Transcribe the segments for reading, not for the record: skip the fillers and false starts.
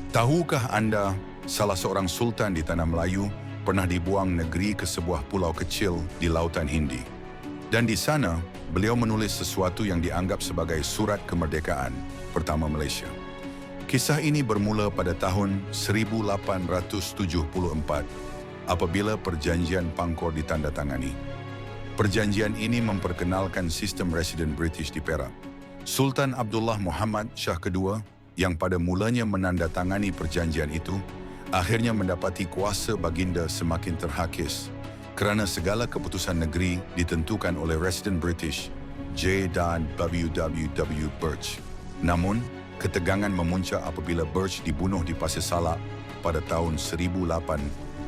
Tahukah anda, salah seorang sultan di Tanah Melayu pernah dibuang negeri ke sebuah pulau kecil di Lautan Hindi. Dan di sana, beliau menulis sesuatu yang dianggap sebagai surat kemerdekaan pertama Malaysia. Kisah ini bermula pada tahun 1874 apabila Perjanjian Pangkor ditandatangani. Perjanjian ini memperkenalkan sistem residen British di Perak. Sultan Abdullah Muhammad Shah II yang pada mulanya menandatangani perjanjian itu, akhirnya mendapati kuasa baginda semakin terhakis kerana segala keputusan negeri ditentukan oleh residen British, J dan W. Birch. Namun, ketegangan memuncak apabila Birch dibunuh di Pasir Salak pada tahun 1875.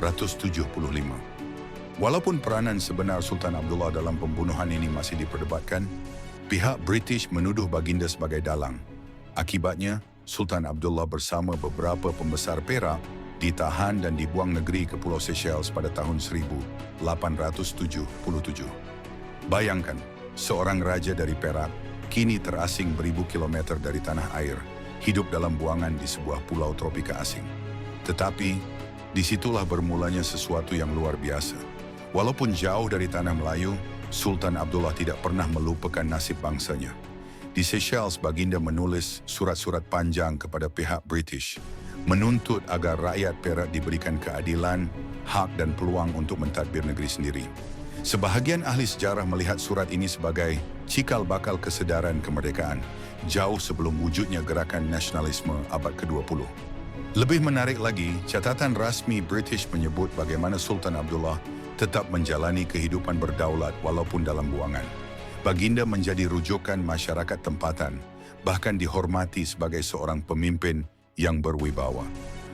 Walaupun peranan sebenar Sultan Abdullah dalam pembunuhan ini masih diperdebatkan, pihak British menuduh baginda sebagai dalang. Akibatnya, Sultan Abdullah bersama beberapa pembesar Perak ditahan dan dibuang negeri ke Pulau Seychelles pada tahun 1877. Bayangkan, seorang raja dari Perak kini terasing beribu kilometer dari tanah air, hidup dalam buangan di sebuah pulau tropika asing. Tetapi, disitulah bermulanya sesuatu yang luar biasa. Walaupun jauh dari Tanah Melayu, Sultan Abdullah tidak pernah melupakan nasib bangsanya. Di Seychelles, baginda menulis surat-surat panjang kepada pihak British, menuntut agar rakyat Perak diberikan keadilan, hak dan peluang untuk mentadbir negeri sendiri. Sebahagian ahli sejarah melihat surat ini sebagai cikal bakal kesedaran kemerdekaan, jauh sebelum wujudnya gerakan nasionalisme abad ke-20. Lebih menarik lagi, catatan rasmi British menyebut bagaimana Sultan Abdullah tetap menjalani kehidupan berdaulat walaupun dalam buangan. Baginda menjadi rujukan masyarakat tempatan, bahkan dihormati sebagai seorang pemimpin yang berwibawa.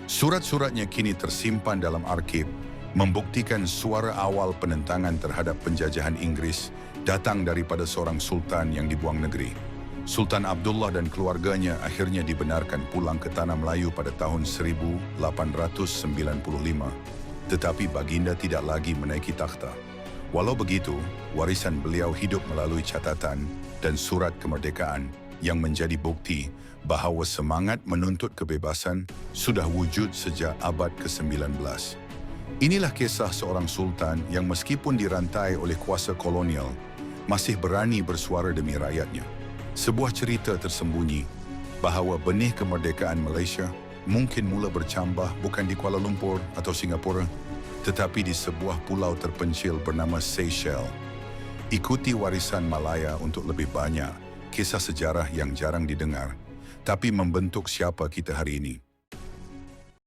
Surat-suratnya kini tersimpan dalam arsip, membuktikan suara awal penentangan terhadap penjajahan Inggris datang daripada seorang sultan yang dibuang negeri. Sultan Abdullah dan keluarganya akhirnya dibenarkan pulang ke Tanah Melayu pada tahun 1895, tetapi baginda tidak lagi menaiki takhta. Walau begitu, warisan beliau hidup melalui catatan dan surat kemerdekaan yang menjadi bukti bahawa semangat menuntut kebebasan sudah wujud sejak abad ke-19. Inilah kisah seorang sultan yang meskipun dirantai oleh kuasa kolonial, masih berani bersuara demi rakyatnya. Sebuah cerita tersembunyi bahawa benih kemerdekaan Malaysia mungkin mula bercambah bukan di Kuala Lumpur atau Singapura, tetapi di sebuah pulau terpencil bernama Seychelles. Ikuti warisan Malaya untuk lebih banyak kisah sejarah yang jarang didengar, tapi membentuk siapa kita hari ini.